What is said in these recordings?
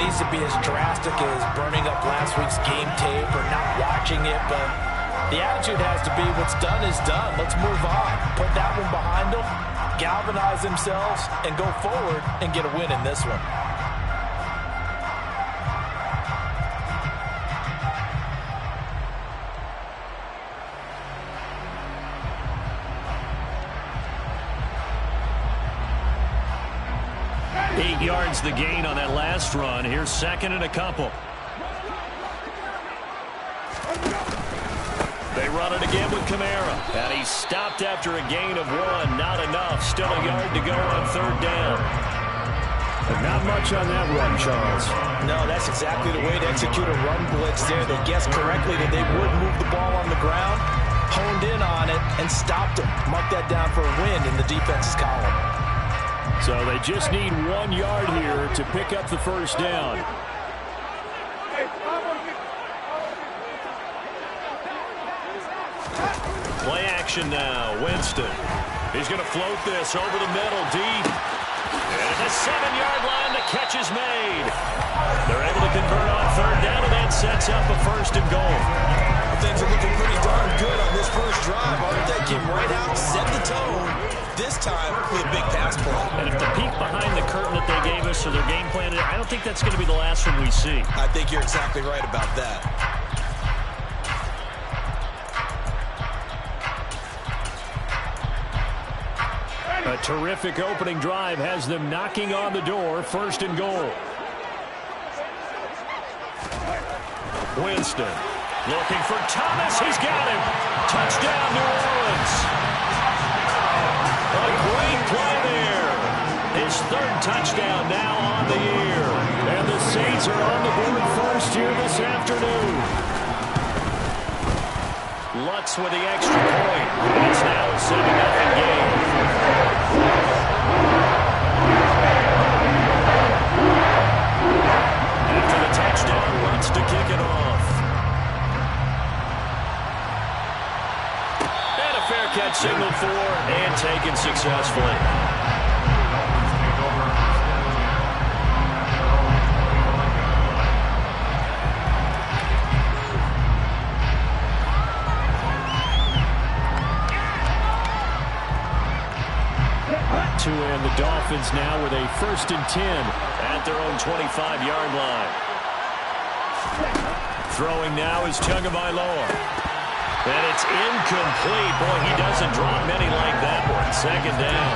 needs to be as drastic as burning up last week's game tape or not watching it, but the attitude has to be what's done is done. Let's move on. Put that one behind them, galvanize themselves, and go forward and get a win in this one. Yards the gain on that last run. Here's second and a couple. They run it again with Kamara. And he's stopped after a gain of 1. Not enough. Still a yard to go on third down. But not much on that run, Charles. No, that's exactly the way to execute a run blitz there. They guessed correctly that they would move the ball on the ground, honed in on it, and stopped them. Mark that down for a win in the defense's column. So they just need 1 yard here to pick up the first down. Play action now. Winston. He's going to float this over the middle deep. And the 7-yard line, the catch is made. They're able to convert on third down, and that sets up a first and goal. Things are looking pretty darn good on this first drive. Arthur came right out, set the tone, this time with a big pass play. And if the peek behind the curtain that they gave us or their game plan, I don't think that's going to be the last one we see. I think you're exactly right about that. A terrific opening drive has them knocking on the door, first and goal. Winston looking for Thomas. He's got him. Touchdown, New Orleans. A great play there. His third touchdown now on the year. And the Saints are on the board first here this afternoon. Lutz with the extra point. It's now a 7-0 game. After the touchdown, Lutz to kick it off. And a fair catch signaled for and taken successfully. 2 and the Dolphins now with a 1st and 10 at their own 25-yard line. Throwing now is Tagovailoa. And it's incomplete. Boy, he doesn't drop many like that one. Second down.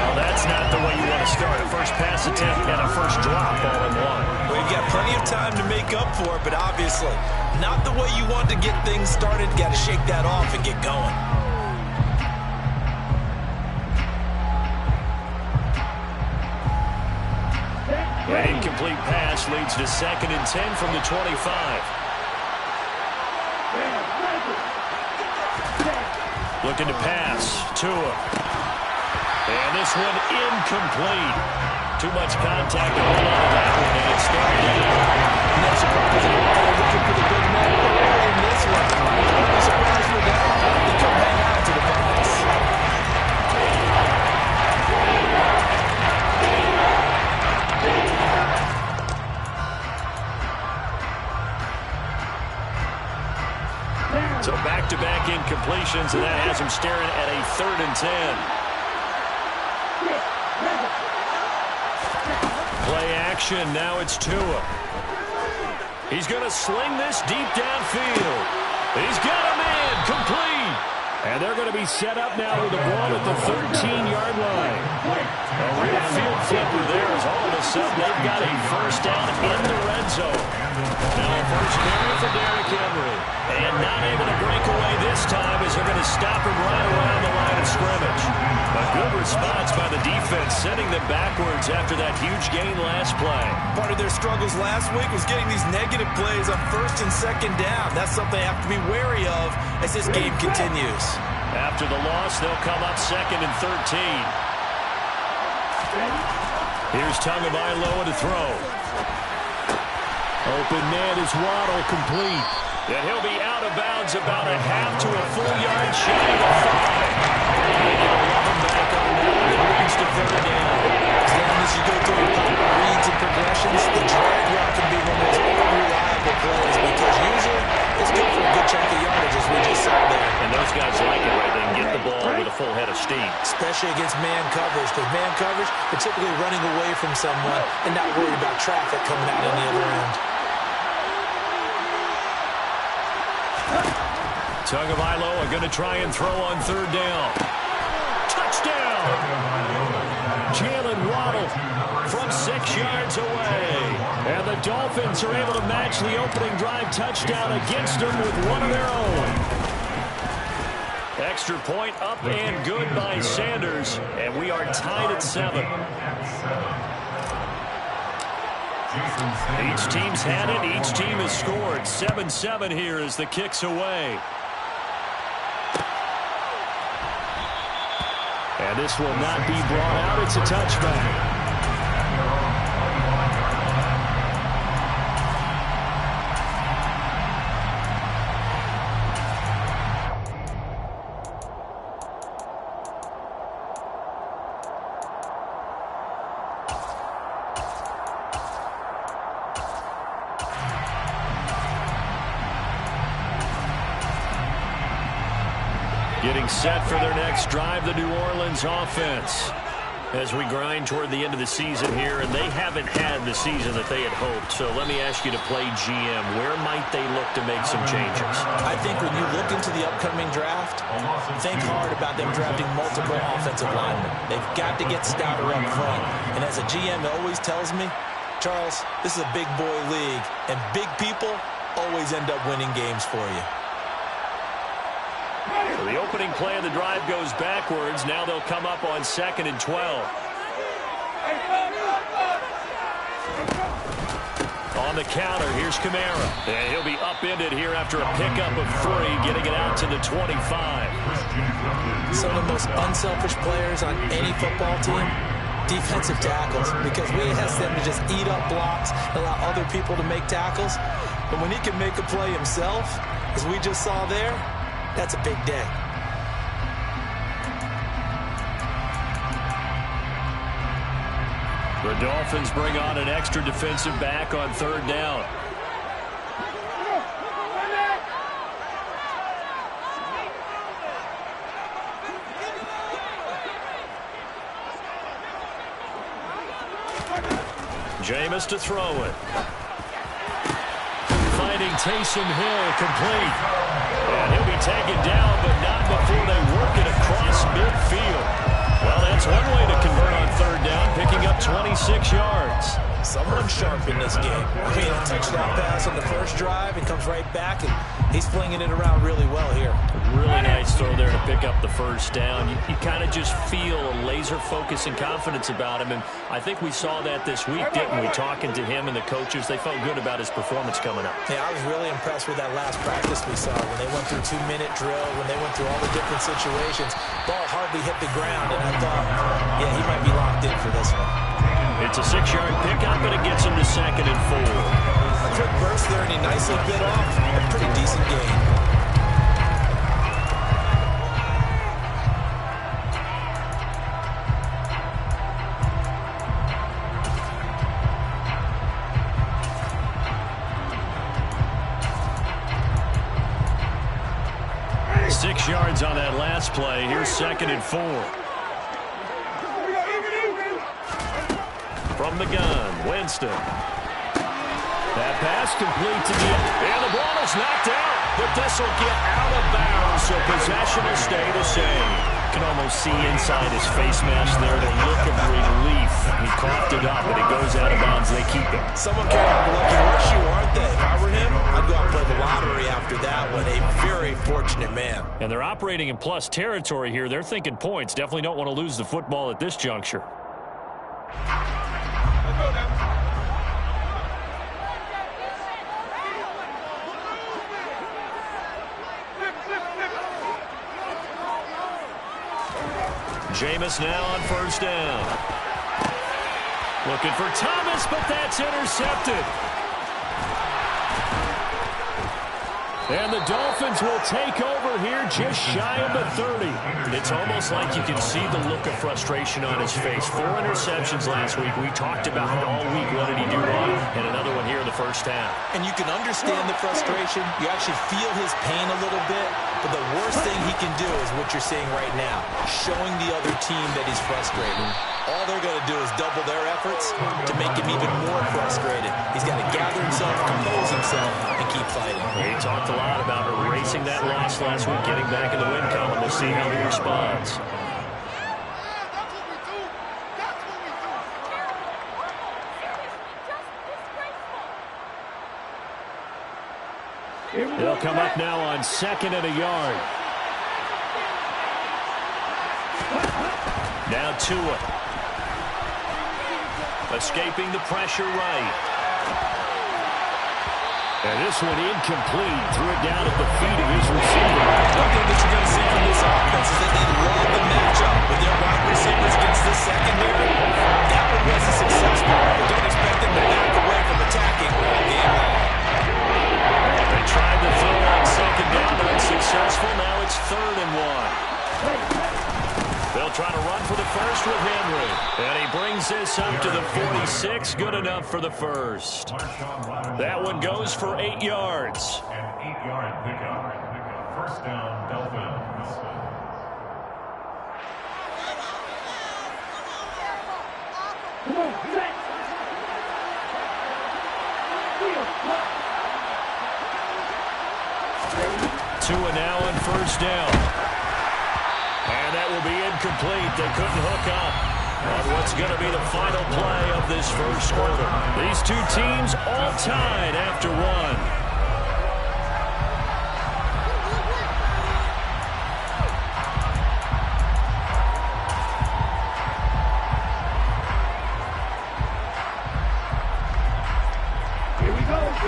Well, that's not the way you want to start. A first pass attempt and a first drop all in one. Well, you've got plenty of time to make up for it, but obviously not the way you want to get things started. Got to shake that off and get going. An incomplete pass leads to 2nd and 10 from the 25. Looking to pass. Tua. And this one incomplete. Too much contact to hold on to that one, and it's third down. No surprise at all. They're looking for the big man early in this one. No surprise for them. They come hang out to the pass. So back-to-back incompletions, and that has him staring at a 3rd and 10. Play action, now it's Tua. He's going to sling this deep downfield. He's got a man, complete. And they're going to be set up now with the ball at the 13-yard line. A real field flipper there as all of a sudden they've got a first down in the red zone. Now a first carry for Derrick Henry. And not able to break away this time as they're going to stop him right around the line of scrimmage. A good response by the defense, sending them backwards after that huge gain last play. Part of their struggles last week was getting these negative plays on 1st and 2nd down. That's something they have to be wary of as this game continues. After the loss, they'll come up 2nd and 13. Here's Tagovailoa to throw. Open man is Waddle, complete. And he'll be out of bounds about a half to a full yard shy of 5. And they'll run him back on that. It leads to 3rd down. As long as you go through the proper reads and progressions, the especially against man coverage, because man coverage, they're typically running away from someone and not worried about traffic coming out on the other end. Tagovailoa are going to try and throw on third down. Touchdown! Jalen Waddle from 6 yards away. And the Dolphins are able to match the opening drive touchdown against them with one of their own. Extra point up and good by Sanders. And we are tied at 7. Each team's had it. Each team has scored. 7-7 here as the kick's away. And this will not be brought out. It's a touchback. Getting set for their next drive, the New Orleans offense. As we grind toward the end of the season here, and they haven't had the season that they had hoped. So let me ask you to play GM. Where might they look to make some changes? I think when you look into the upcoming draft, think hard about them drafting multiple offensive linemen. They've got to get stouter up front. And as a GM always tells me, Charles, this is a big boy league, and big people always end up winning games for you. So the opening play of the drive goes backwards. Now they'll come up on 2nd and 12. On the counter, here's Kamara. And he'll be upended here after a pickup of 3, getting it out to the 25. Some of the most unselfish players on any football team, defensive tackles, because we ask them to just eat up blocks, allow other people to make tackles. But when he can make a play himself, as we just saw there, that's a big day. The Dolphins bring on an extra defensive back on third down. Jameis to throw it. Finding Taysom Hill complete. And he'll be taken down, but not before they work it across midfield. Well, that's one way to convert on third down, picking up 26 yards. Someone sharp in this game. I mean, a touchdown pass on the first drive and comes right back, and he's flinging it around really well here. Really nice throw there to pick up the first down. You kind of just feel a laser focus and confidence about him, and I think we saw that this week, didn't we? Talking to him and the coaches, they felt good about his performance coming up. Yeah, I was really impressed with that last practice we saw when they went through 2-minute drill, when they went through all the different situations. Ball hardly hit the ground, and I thought, yeah, he might be locked in for this one. It's a 6-yard pickup, and it gets him to 2nd and 4. A quick burst there, and he nicely bit off a pretty decent gain. Six yards on that last play. Here's 2nd and 4. From the gun, Winston. That pass complete to the end. And the ball is knocked out, but this will get out of bounds, so possession will stay the same. You can almost see inside his face mask there the look of relief. He coughed it up, and it goes out of bounds. They keep it. Someone came up lucky horseshoe, aren't they? If I were him, I'd go out and play the lottery after that one. A very fortunate man. And they're operating in plus territory here. They're thinking points. Definitely don't want to lose the football at this juncture. Jameis now on first down. Looking for Thomas, but that's intercepted. And the Dolphins will take over here just shy of the 30. It's almost like you can see the look of frustration on his face. 4 interceptions last week. We talked about it all week. What did he do wrong? And another one here in the first first half. And you can understand the frustration. You actually feel his pain a little bit. But the worst thing he can do is what you're seeing right now, showing the other team that he's frustrated. All they're going to do is double their efforts to make him even more frustrated. He's got to gather himself, compose himself, and keep fighting. He talked a lot about erasing that loss last week, getting back in the win column. We'll see how he responds. They'll come up now on 2nd and a yard. Now Tua. Escaping the pressure right. And this one incomplete. Threw it down at the feet of his receiver. One thing that you're going to see from this offense is that they love the matchup with their wide receivers against this secondary. That one wasn't successful. But don't expect them to back away from attacking all game long. They tried to throw on 2nd down, unsuccessful. Now it's 3rd and 1. They'll try to run for the first with Henry. And he brings this up to the 46. Good enough for the first. That one goes for 8 yards. An 8-yard pickup. First down, Dolphins. Tua now on first down. And that will be incomplete. They couldn't hook up on what's going to be the final play of this first quarter. These two teams all tied after one.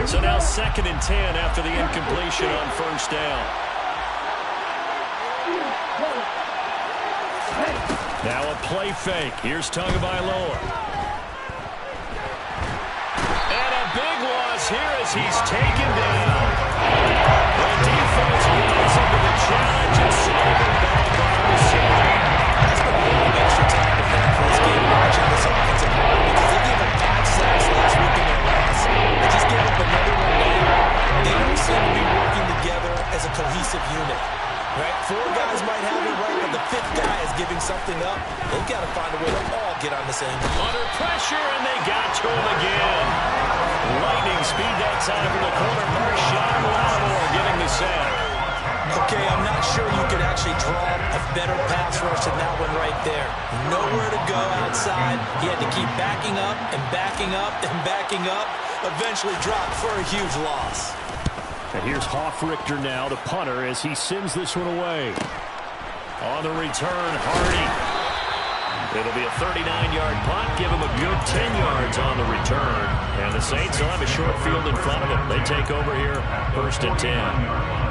So now 2nd and 10 after the incompletion on first down. Now a play fake. Here's Tagovailoa. And a big loss here as he's taken down. The defense runs into the challenge and slowed him back by the receiver. That's been a long extra time to think for this game watching this offensive line because they gave up 5 sacks last week in their loss. They just gave up another one now. They don't seem to be working together as a cohesive unit. Right? 4 guys might have it right, but the 5th guy is giving something up. They've got to find a way to all get on the same team. Under pressure, and they got to him again. Lightning speed that time from the corner. Marshawn Lattimore getting the sack. Okay, I'm not sure you could actually draw a better pass rush than that one right there. Nowhere to go outside. He had to keep backing up and backing up and backing up. Eventually dropped for a huge loss. And here's Hofrichter now, the punter, as he sends this one away. On the return, Hardy. It'll be a 39-yard punt. Give him a good 10 yards on the return. And the Saints will have a short field in front of them. They take over here, 1st and 10.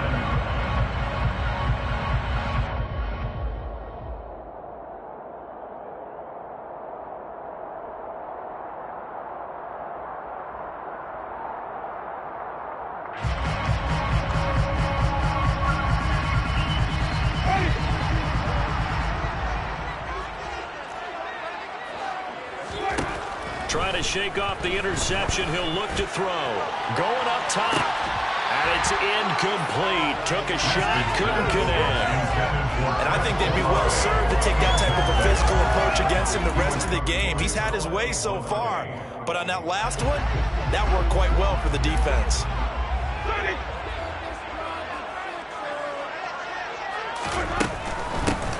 Trying to shake off the interception. He'll look to throw. Going up top. And it's incomplete. Took a shot, couldn't connect. And I think they'd be well served to take that type of a physical approach against him the rest of the game. He's had his way so far. But on that last one, that worked quite well for the defense.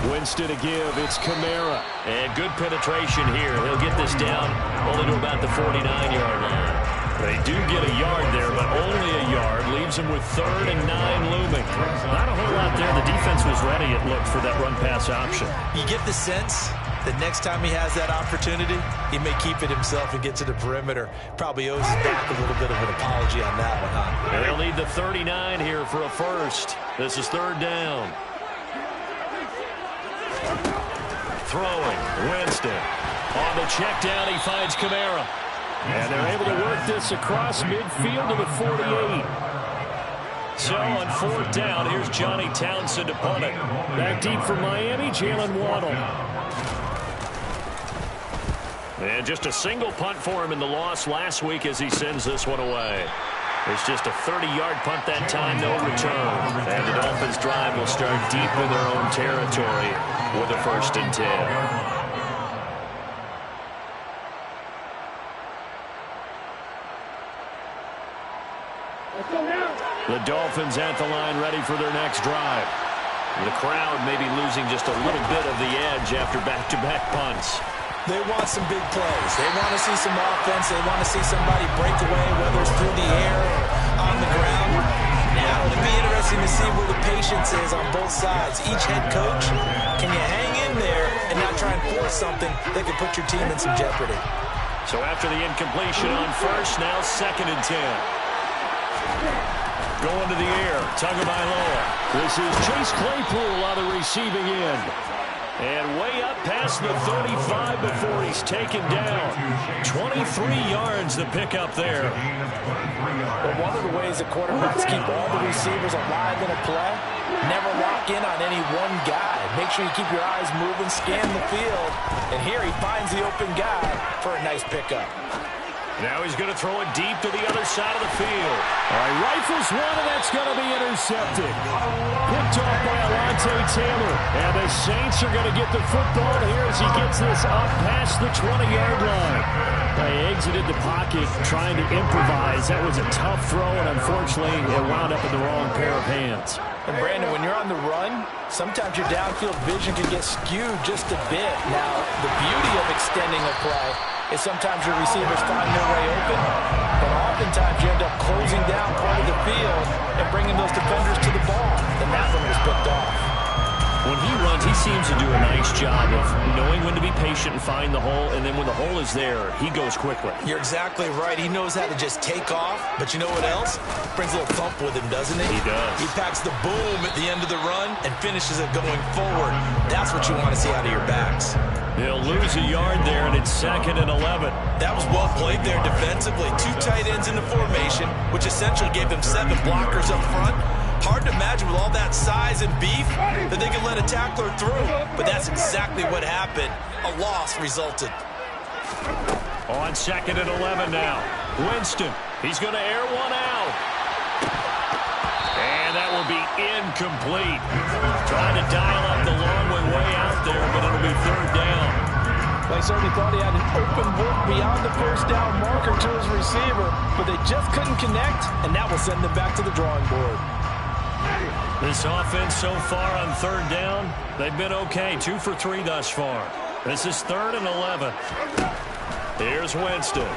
Winston to give. It's Kamara. And good penetration here. He'll get this down only to about the 49-yard line. They do get a yard there, but only a yard. Leaves him with 3rd and 9 looming. Not a whole lot there. The defense was ready, it looked, for that run-pass option. You get the sense that next time he has that opportunity, he may keep it himself and get to the perimeter. Probably owes his back a little bit of an apology on that one, huh? And they'll need the 39 here for a first. This is 3rd down. Throwing, Winston. On the check down, he finds Kamara. And they're able to work this across midfield to the 48. So on 4th down, here's Johnny Townsend to punt it. Back deep for Miami, Jalen Waddle. And just a single punt for him in the loss last week as he sends this one away. It's just a 30-yard punt that time, no return. And the Dolphins' drive will start deep in their own territory with a 1st and 10. The Dolphins at the line ready for their next drive. The crowd may be losing just a little bit of the edge after back-to-back punts. They want some big plays. They want to see some offense. They want to see somebody break away, whether it's through the air or on the ground. Now it'll be interesting to see where the patience is on both sides. Each head coach, can you hang in there and not try and force something that could put your team in some jeopardy? So after the incompletion on 1st, now 2nd and 10. Going to the air, Tagovailoa. This is Chase Claypool on the receiving end. And way up past the 35 before he's taken down. 23 yards the pickup there. But one of the ways that quarterbacks keep all the receivers alive in a play, never lock in on any one guy. Make sure you keep your eyes moving, scan the field. And here he finds the open guy for a nice pickup. Now he's going to throw it deep to the other side of the field. All right, rifles one, and that's going to be intercepted. Picked off by Alontae Taylor. And the Saints are going to get the football here as he gets this up past the 20-yard line. They exited the pocket trying to improvise. That was a tough throw, and unfortunately, it wound up in the wrong pair of hands. And Brandon, when you're on the run, sometimes your downfield vision can get skewed just a bit. Now, the beauty of extending a play is sometimes your receivers find their way open, but oftentimes you end up closing down part of the field and bringing those defenders to the ball, and that one was picked off. When he runs, he seems to do a nice job of knowing when to be patient and find the hole, and then when the hole is there, he goes quickly. You're exactly right. He knows how to just take off, but you know what else? Brings a little thump with him, doesn't he? He does. He packs the boom at the end of the run and finishes it going forward. That's what you want to see out of your backs. He'll lose a yard there, and it's 2nd and 11. That was well played there defensively. 2 tight ends in the formation, which essentially gave them 7 blockers up front. Hard to imagine with all that size and beef that they could let a tackler through. But that's exactly what happened. A loss resulted. On 2nd and 11 now. Winston, he's going to air one out. And that will be incomplete. Trying to dial up the long way out there, but it'll be 3rd down. They certainly thought he had an open look beyond the 1st down marker to his receiver, but they just couldn't connect, and that will send them back to the drawing board. This offense so far on 3rd down, they've been okay. 2 for 3 thus far. This is 3rd and 11. Here's Winston.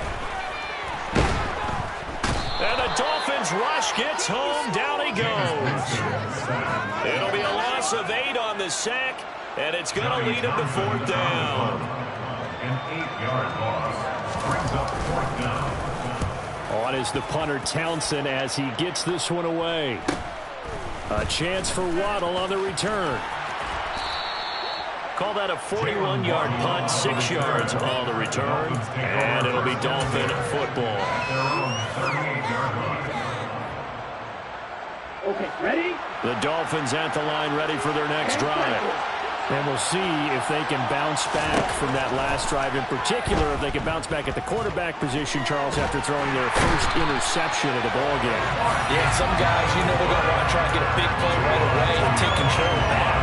And the Dolphins rush gets home. Down he goes. It'll be a loss of 8 on the sack, and it's going to lead him to 4th down. An 8-yard loss brings up 4th down. On is the punter Townsend as he gets this one away. A chance for Waddle on the return. Call that a 41-yard punt, 6 yards on the return, and it'll be Dolphin football. Okay, ready? The Dolphins at the line ready for their next drive. And we'll see if they can bounce back from that last drive. In particular, if they can bounce back at the quarterback position, Charles, after throwing their first interception of the ball game. Yeah, some guys, you know, they're going to want to try and get a big play right away and take control of that.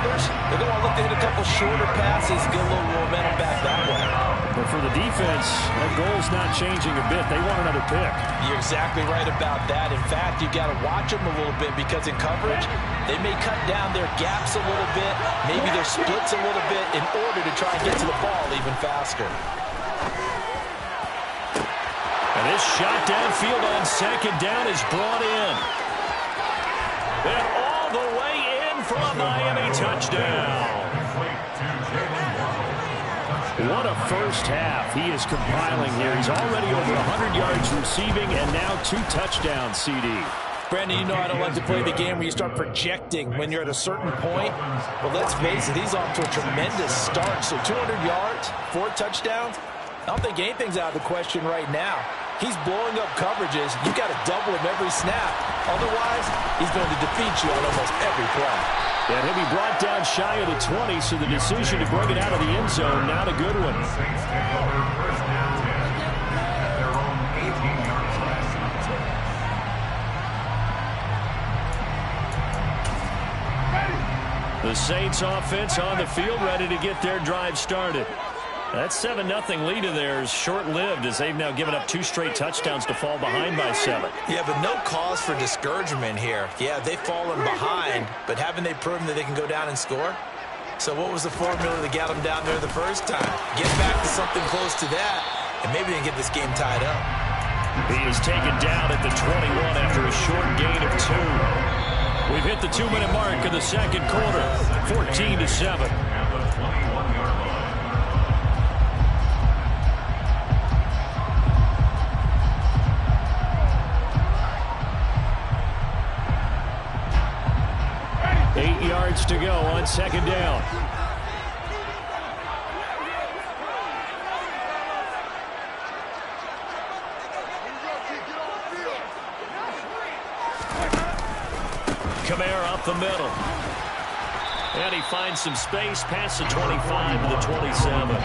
Others, they're going to want to look to hit a couple shorter passes, get a little momentum back that way. But for the defense, that goal's not changing a bit. They want another pick. You're exactly right about that. In fact, you've got to watch them a little bit because in coverage, they may cut down their gaps a little bit, maybe their splits a little bit in order to try and get to the ball even faster. And this shot downfield on 2nd down is brought in. And all the way in for a Miami touchdown. What a first half he is compiling here. He's already over 100 yards receiving and now 2 touchdowns, CD. Brandon, you know I don't like to play the game where you start projecting when you're at a certain point. But let's face it, he's off to a tremendous start. So 200 yards, 4 touchdowns. I don't think anything's out of the question right now. He's blowing up coverages. You got to double him every snap. Otherwise, he's going to defeat you on almost every play. And he'll be brought down shy of the 20, so the decision to bring it out of the end zone, not a good one. The Saints take over first and 10 at their own 18-yard line. The Saints offense on the field, ready to get their drive started. That 7-0 lead of theirs short-lived as they've now given up 2 straight touchdowns to fall behind by 7. Yeah, but no cause for discouragement here. Yeah, they've fallen behind, but haven't they proven that they can go down and score? So what was the formula that got them down there the first time? Get back to something close to that, and maybe they can get this game tied up. He is taken down at the 21 after a short gain of 2. We've hit the 2-minute mark of the second quarter, 14-7. At the 21-yard line. 8 yards to go on second down. Kamara up the middle. And he finds some space past the 25 to the 27.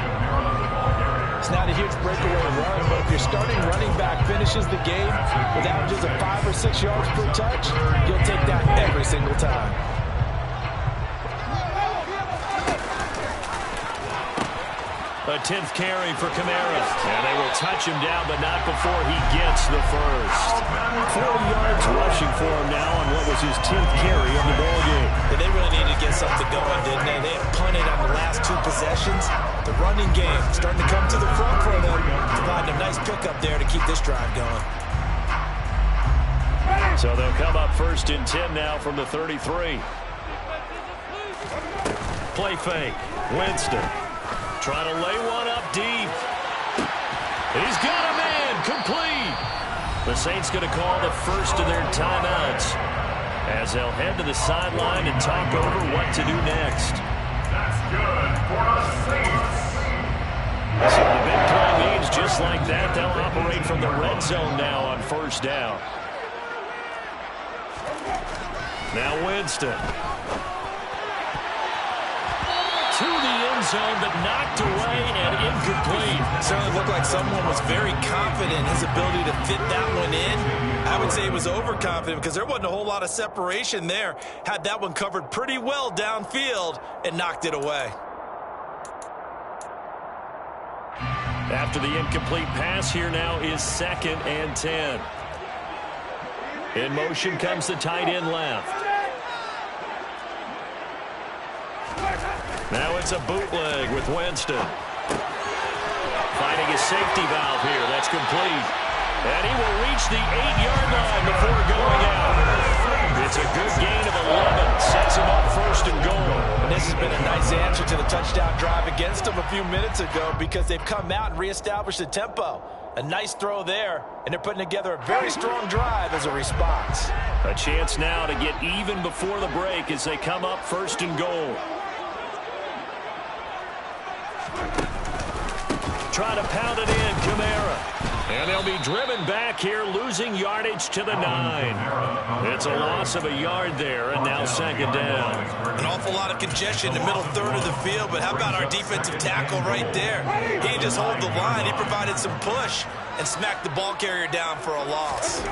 It's not a huge breakaway run, but if your starting running back finishes the game with averages of 5 or 6 yards per touch, you'll take that every single time. A 10th carry for Kamara. And they will touch him down, but not before he gets the first. 40 yards rushing for him now on what was his 10th carry of the ballgame. But they really needed to get something going, didn't they? They had punted on the last 2 possessions. The running game starting to come to the front for them, providing a nice pickup there to keep this drive going. So they'll come up first and 10 now from the 33. Play fake. Winston. Trying to lay one up deep. He's got a man complete. The Saints going to call the first of their timeouts as they'll head to the sideline and talk over what to do next. That's good for the Saints. So the big play means just like that, they'll operate from the red zone now on first down. Now Winston. To the end zone, but knocked away and incomplete. Certainly looked like someone was very confident in his ability to fit that one in. I would say he was overconfident because there wasn't a whole lot of separation there. Had that one covered pretty well downfield and knocked it away. After the incomplete pass, here now is 2nd and 10. In motion comes the tight end left. Now it's a bootleg with Winston. Finding his safety valve here. That's complete. And he will reach the 8-yard line before going out. It's a good gain of 11. Sets him up first and goal. And this has been a nice answer to the touchdown drive against them a few minutes ago because they've come out and reestablished the tempo. A nice throw there, and they're putting together a very strong drive as a response. A chance now to get even before the break as they come up first and goal. Try to pound it in, Kamara. And they'll be driven back here, losing yardage to the 9. It's a loss of a yard there, and now second down. An awful lot of congestion in the middle third of the field, but how about our defensive tackle right there? He didn't just hold the line, he provided some push and smacked the ball carrier down for a loss.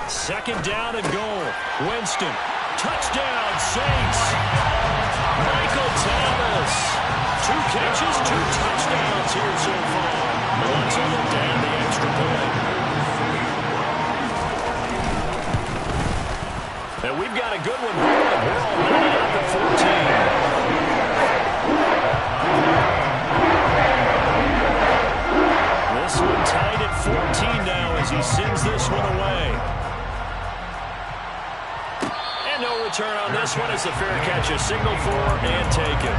Second down and goal. Winston. Touchdown, Saints. Michael Thomas. 2 catches, 2 touchdowns here so far. Wants a look to add the extra point. And we've got a good one here. We're already at the 14. This one tied at 14 now as he sends this one away. And no return on this one as the fair catch is signaled for and taken.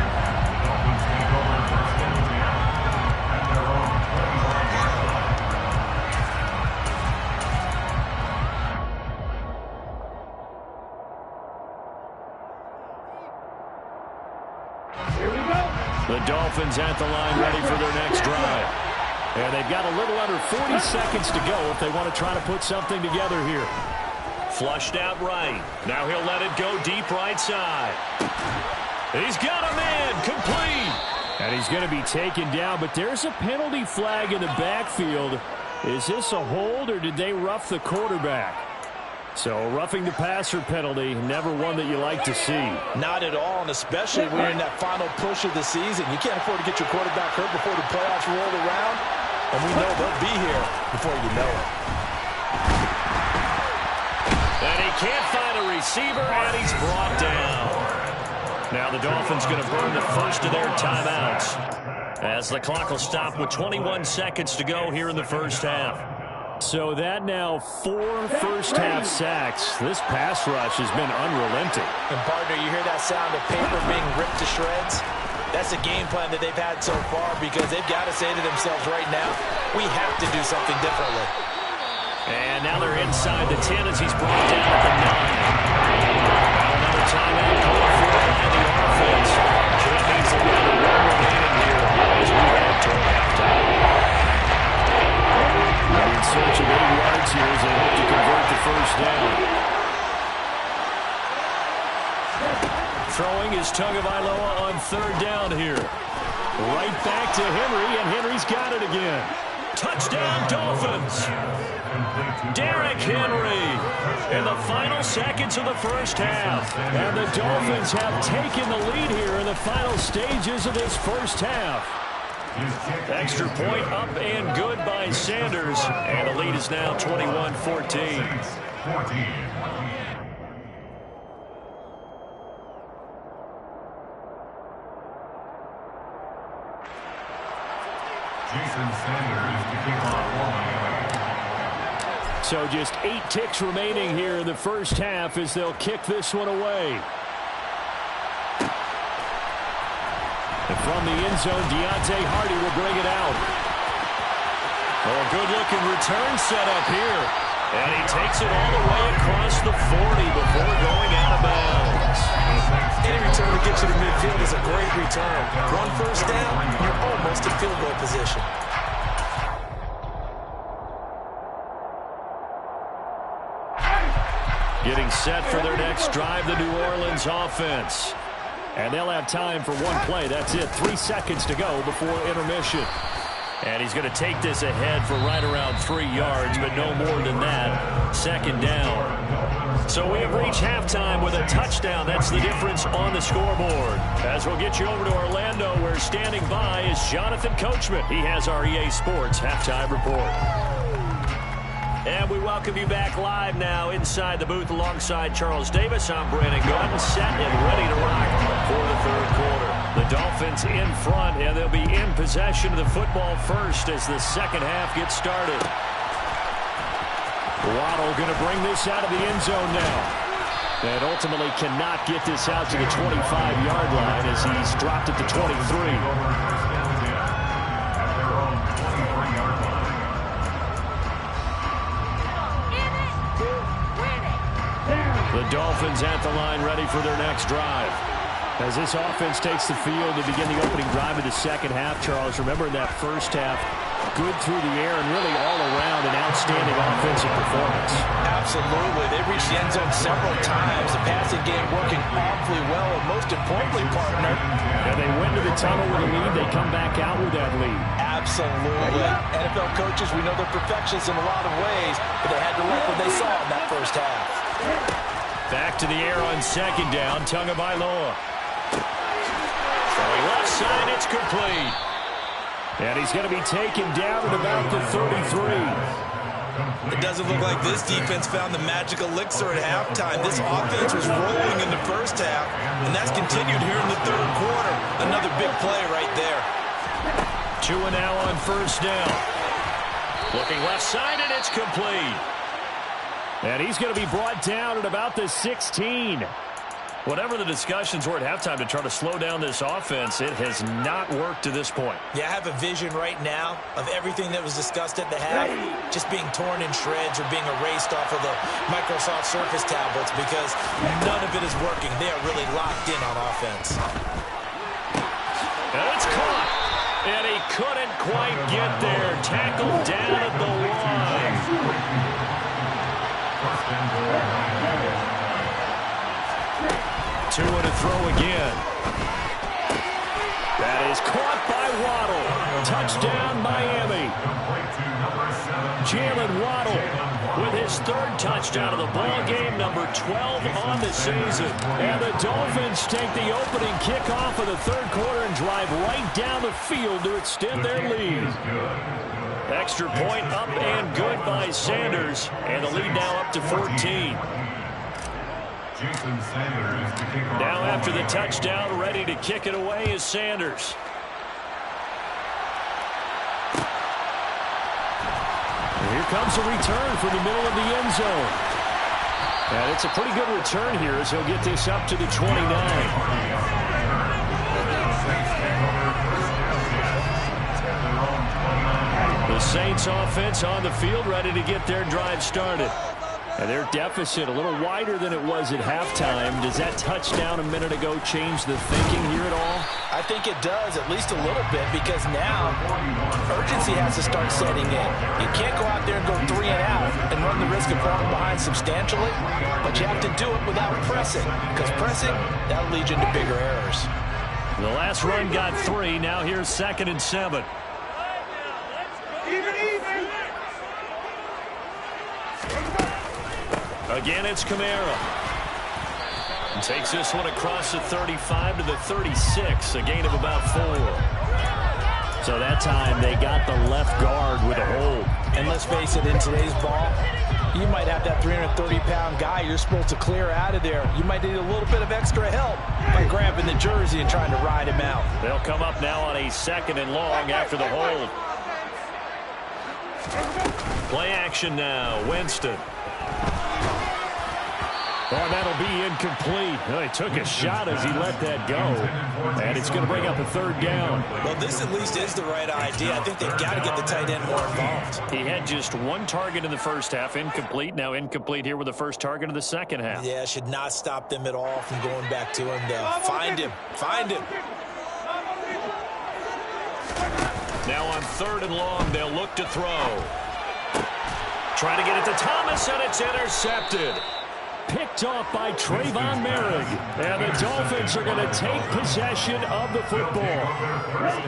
The Dolphins at the line ready for their next drive. And they've got a little under 40 seconds to go if they want to try to put something together here. Flushed out right. Now he'll let it go deep right side. He's got a man, complete. And he's going to be taken down, but there's a penalty flag in the backfield. Is this a hold, or did they rough the quarterback? So a roughing the passer penalty, never one that you like to see. Not at all, and especially when you're in that final push of the season. You can't afford to get your quarterback hurt before the playoffs roll around, and we know they'll be here before you know it. And he can't find a receiver, and he's brought down. Now the Dolphins going to burn the first of their timeouts as the clock will stop with 21 seconds to go here in the first half. So that now 4 first-half sacks. This pass rush has been unrelenting. And, partner, you hear that sound of paper being ripped to shreds? That's a game plan that they've had so far because they've got to say to themselves right now, we have to do something differently. And now they're inside the 10 as he's brought down at the 9. Another timeout called for by the offense. So that means they've got a run remaining here as we head toward halftime. In search of 8 yards here as they hope to convert the first down. Throwing is Tagovailoa on 3rd down here. Right back to Henry, and Henry's got it again. Touchdown, Dolphins. Derrick Henry in the final seconds of the first half. And the Dolphins have taken the lead here in the final stages of this first half. Extra point up and good by Sanders. And the lead is now 21-14. Jason Sanders to kick off one. So just 8 ticks remaining here in the first half as they'll kick this one away. And from the end zone, Deontay Hardy will bring it out. Oh, a good-looking return set up here. And he takes it all the way across the 40 before going out of bounds. Any return that gets you to midfield is a great return. 1 first down, you're almost in field goal position. Getting set for their next drive, the New Orleans offense. And they'll have time for 1 play. That's it. 3 seconds to go before intermission. And he's going to take this ahead for right around 3 yards, but no more than that. 2nd down. So we have reached halftime with a touchdown. That's the difference on the scoreboard. As we'll get you over to Orlando, where standing by is Jonathan Coachman. He has our EA Sports Halftime Report. And we welcome you back live now inside the booth alongside Charles Davis. I'm Brandon Gaudin, set and ready to rock for the 3rd quarter. The Dolphins in front, and they'll be in possession of the football first as the 2nd half gets started. Waddle going to bring this out of the end zone now. And ultimately cannot get this out to the 25-yard line as he's dropped at the 23. The Dolphins at the line ready for their next drive. As this offense takes the field to begin the opening drive of the 2nd half, Charles, remember in that first half, good through the air and really all around an outstanding offensive performance. Absolutely. They reached the end zone several times. The passing game working awfully well, and most importantly, partner, and they went to the tunnel with a lead. They come back out with that lead. Absolutely. NFL coaches, we know they're perfectionists in a lot of ways, but they had to like what they saw in that first half. Back to the air on 2nd down, Tagovailoa. Throwing left side, it's complete. And he's going to be taken down at about the 33. It doesn't look like this defense found the magic elixir at halftime. This offense was rolling in the first half, and that's continued here in the 3rd quarter. Another big play right there. Tua now on 1st down. Looking left side, and it's complete. And he's going to be brought down at about the 16. Whatever the discussions were at halftime to try to slow down this offense, it has not worked to this point. Yeah, I have a vision right now of everything that was discussed at the half just being torn in shreds or being erased off of the Microsoft Surface tablets because none of it is working. They are really locked in on offense. And it's caught. And he couldn't quite get there. Tackled down at the line. Tua to throw again. That is caught by Waddle. Touchdown, Miami. Jalen Waddle with his third touchdown of the ball game, number 12 on the season. And the Dolphins take the opening kickoff of the third quarter and drive right down the field to extend their lead. Extra point up and good by Sanders, and the lead now up to 14. Now after the touchdown, ready to kick it away is Sanders. Here comes a return from the middle of the end zone. And it's a pretty good return here as he'll get this up to the 29. The Saints offense on the field ready to get their drive started. And their deficit a little wider than it was at halftime. Does that touchdown a minute ago change the thinking here at all? I think it does, at least a little bit, because now urgency has to start setting in. You can't go out there and go 3 and out and run the risk of falling behind substantially, but you have to do it without pressing, because pressing, that'll lead you into bigger errors. The last run got 3. Now here's 2nd and 7. Again, it's Kamara. And takes this one across the 35 to the 36, a gain of about 4. So that time they got the left guard with a hold. And let's face it, in today's ball, you might have that 330-pound guy you're supposed to clear out of there. You might need a little bit of extra help by grabbing the jersey and trying to ride him out. They'll come up now on a 2nd and long after the hold. Play action now, Winston. Oh, that'll be incomplete. Well, he took a shot as he let that go. And it's going to bring up a 3rd down. Well, this at least is the right idea. I think they've got to get the tight end more involved. He had just 1 target in the first half, incomplete. Now incomplete here with the first target of the second half. Yeah, should not stop them at all from going back to him, though. Find him. Find him. Now on 3rd and long, they'll look to throw. Trying to get it to Thomas, and it's intercepted. Picked off by Trayvon Merrick. And the Dolphins are going to take possession of the football.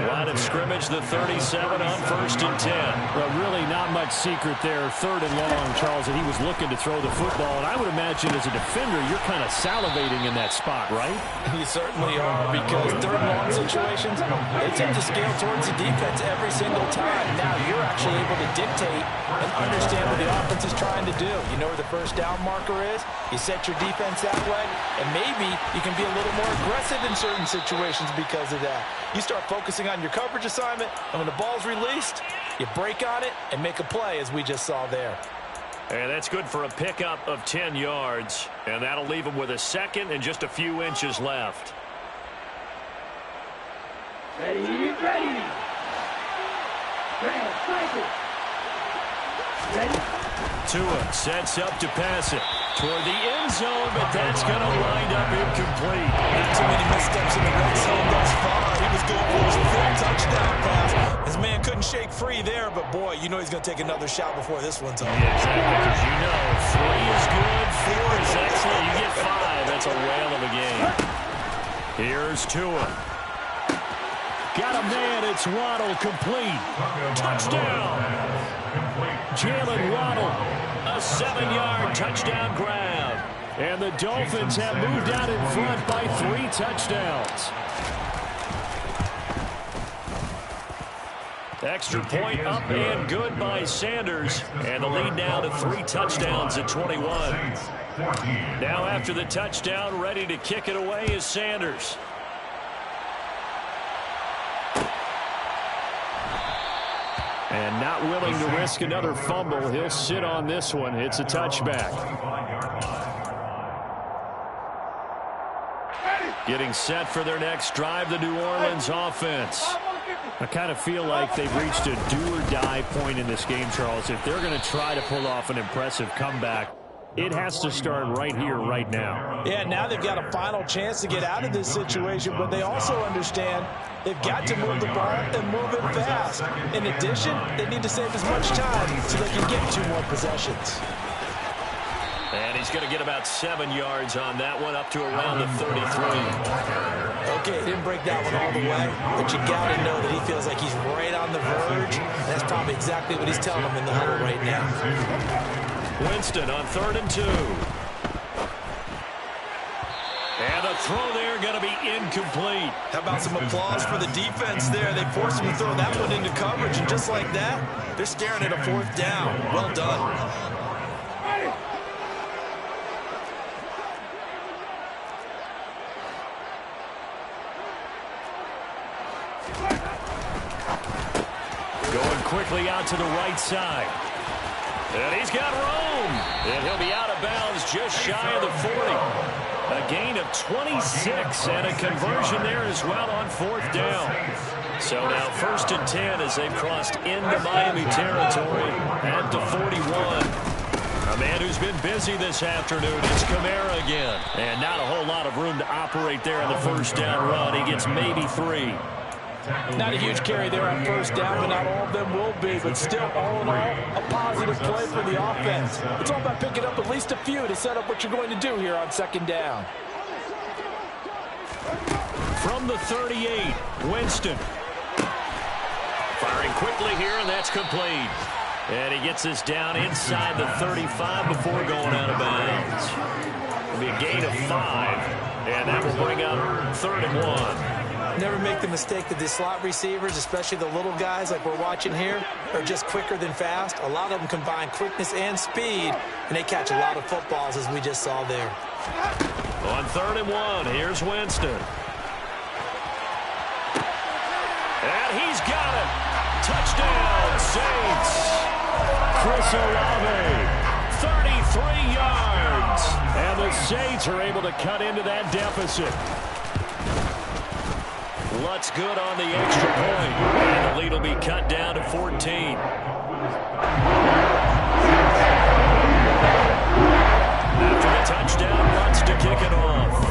Line of scrimmage, the 37 on 1st and 10. Well, really not much secret there. 3rd and long, Charles, and he was looking to throw the football. And I would imagine as a defender, you're kind of salivating in that spot, right? You certainly are, because 3rd and long situations, they tend to scale towards the defense every single time. Now you're actually able to dictate and understand what the offense is trying to do. You know where the first down marker is. You set your defense that way, and maybe you can be a little more aggressive in certain situations because of that. You start focusing on your coverage assignment, and when the ball's released, you break on it and make a play, as we just saw there. And that's good for a pickup of 10 yards, and that'll leave him with a 2nd and just a few inches left. Ready, ready. Ready. Tua sets up to pass it toward the end zone, but that's going to wind up incomplete. Not too many missteps in the red zone thus far. He was going for his 4th touchdown pass. His man couldn't shake free there, but boy, you know he's going to take another shot before this one's over. Yeah, exactly, because you know 3 is good, 4 is excellent. You get 5, that's a whale of a game. Here's Tua. Got a man, it's Waddle, complete. Touchdown. Jalen Waddle, a 7-yard touchdown grab. And the Dolphins have moved out in front by 3 touchdowns. Extra point up and good by Sanders. And the lead now to 3 touchdowns at 21. Now after the touchdown, ready to kick it away is Sanders. And not willing to risk another fumble. He'll sit on this one. It's a touchback. Getting set for their next drive, the New Orleans offense. I kind of feel like they've reached a do-or-die point in this game, Charles. If they're going to try to pull off an impressive comeback, it has to start right here, right now. Yeah, now they've got a final chance to get out of this situation, but they also understand they've got to move the ball and move it fast. In addition, they need to save as much time so they can get 2 more possessions. And he's going to get about 7 yards on that one, up to around the 33. Okay, didn't break that one all the way, but you got to know that he feels like he's right on the verge. That's probably exactly what he's telling him in the huddle right now. Winston on 3rd and 2. And a throw there going to be incomplete. How about some applause for the defense there? They forced him to throw that one into coverage, and just like that, they're staring at a 4th down. Well done. Going quickly out to the right side. And he's got room. And he'll be out of bounds just shy of the 40. A gain of 26 and a conversion there as well on 4th down. So now 1st and 10 as they've crossed into Miami territory at the 41. A man who's been busy this afternoon is Kamara again. And not a whole lot of room to operate there in the 1st down run. He gets maybe 3. Not a huge carry there on 1st down, but not all of them will be. But still, all in all, a positive play for the offense. It's all about picking up at least a few to set up what you're going to do here on 2nd down. From the 38, Winston. Firing quickly here, and that's complete. And he gets this down inside the 35 before going out of bounds. It'll be a gain of 5, and that will bring up 3rd and 1. Never make the mistake that the slot receivers, especially the little guys like we're watching here, are just quicker than fast. A lot of them combine quickness and speed, and they catch a lot of footballs, as we just saw there. On 3rd and 1, here's Winston. And he's got it. Touchdown, Saints. Chris Olave, 33 yards. and the Saints are able to cut into that deficit. Lutz good on the extra point. And the lead will be cut down to 14. After the touchdown, Lutz to kick it off.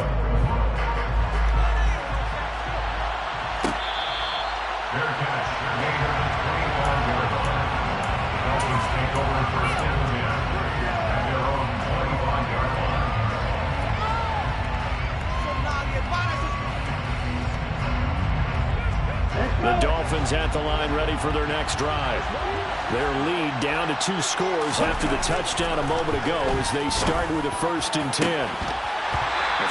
Fair catch. Gain of 25-yard line. Dolphins take over 1st and 10 at their own 25-yard line. The Dolphins at the line ready for their next drive. Their lead down to 2 scores after the touchdown a moment ago as they start with a 1st and 10.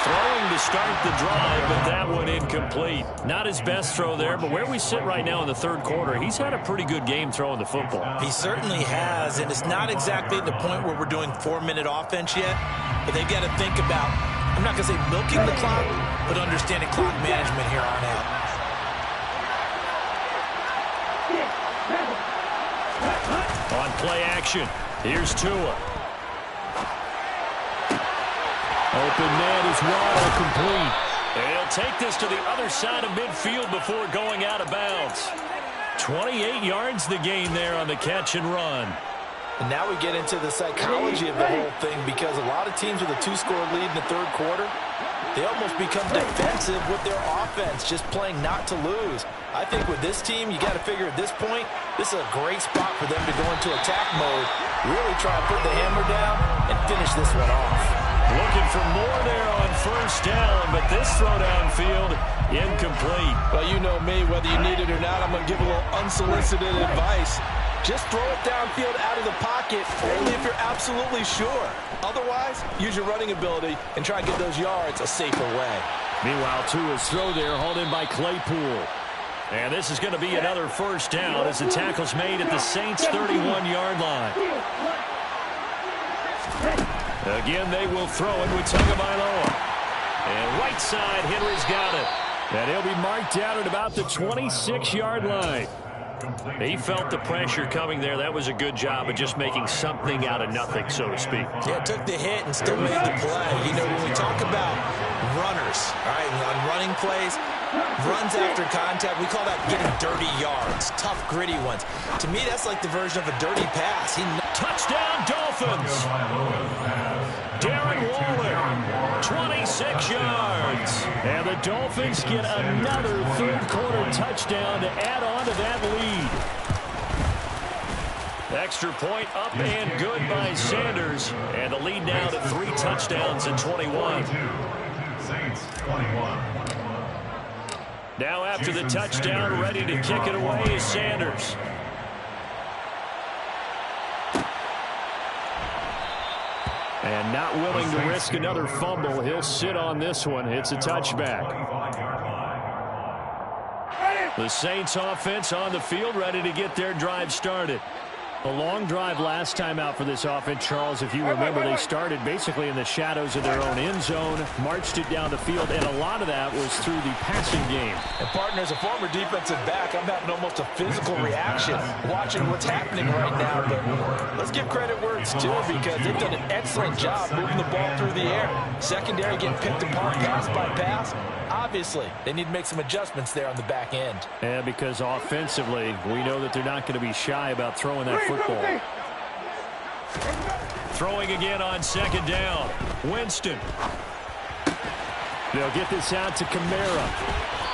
Throwing to start the drive, but that one incomplete. Not his best throw there, but where we sit right now in the 3rd quarter, he's had a pretty good game throwing the football. He certainly has, and it's not exactly the point where we're doing 4-minute offense yet, but they've got to think about, I'm not going to say milking the clock, but understanding clock management here on out. On play action, here's Tua. Open man is Waddle, complete. And he'll take this to the other side of midfield before going out of bounds. 28 yards the gain there on the catch and run. And now we get into the psychology of the whole thing, because a lot of teams with a 2-score lead in the 3rd quarter, they almost become defensive with their offense, just playing not to lose. I think with this team, you got to figure at this point, this is a great spot for them to go into attack mode, really try to put the hammer down and finish this one off. Looking for more there on 1st down, but this throw downfield, incomplete. Well, you know me, whether you need it or not, I'm going to give a little unsolicited advice. Just throw it downfield out of the pocket, only if you're absolutely sure. Otherwise, use your running ability and try and get those yards a safer way. Meanwhile, Tua's throw there hauled in by Claypool. And this is going to be another 1st down as the tackle's made at the Saints' 31-yard line. Again, they will throw it with Tagovailoa. And right side, Henry's got it. And he'll be marked out at about the 26-yard line. He felt the pressure coming there. That was a good job of just making something out of nothing, so to speak. Yeah, took the hit and still made the play. You know, when we talk about runners, all right, on running plays, runs after contact, we call that getting dirty yards, tough, gritty ones. To me, that's like the version of a dirty pass. Touchdown, Dolphins! 6 yards. And the Dolphins get another third-quarter touchdown to add on to that lead. Extra point up and good by Sanders. And the lead now to 3 touchdowns and 21. Saints 21. Now after the touchdown, ready to kick it away is Sanders. And not willing to risk another fumble. He'll sit on this one. It's a touchback. The Saints offense on the field, ready to get their drive started. A long drive last time out for this offense, Charles. If you remember, they started basically in the shadows of their own end zone, marched it down the field, and a lot of that was through the passing game. And, partner, as a former defensive back, I'm having almost a physical reaction watching what's happening right now. But let's give credit where it's due, because they've done an excellent job moving the ball through the air. Secondary getting picked apart pass by pass. Obviously, they need to make some adjustments there on the back end. And because offensively, we know that they're not going to be shy about throwing that football. Throwing again on second down. Winston. They'll get this out to Kamara.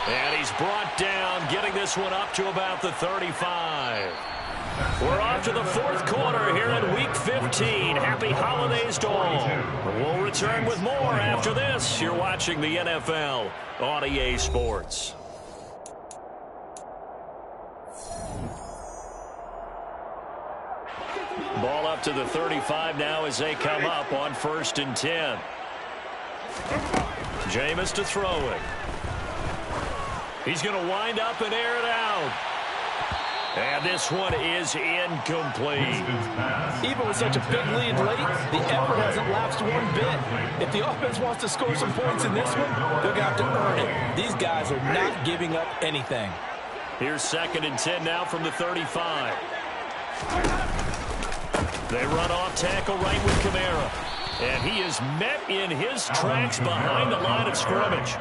And he's brought down, getting this one up to about the 35. We're off to the 4th quarter here in Week 15. Happy holidays to all. We'll return with more after this. You're watching the NFL on EA Sports. Ball up to the 35 now as they come up on 1st and 10. Jameis to throw it. He's going to wind up and air it out. And this one is incomplete. Even with such a big lead late, the effort hasn't lapsed one bit. If the offense wants to score some points in this one, they're going to have to earn it. These guys are not giving up anything. Here's 2nd and 10 now from the 35. They run off tackle right with Kamara. And he is met in his tracks behind the line of scrimmage.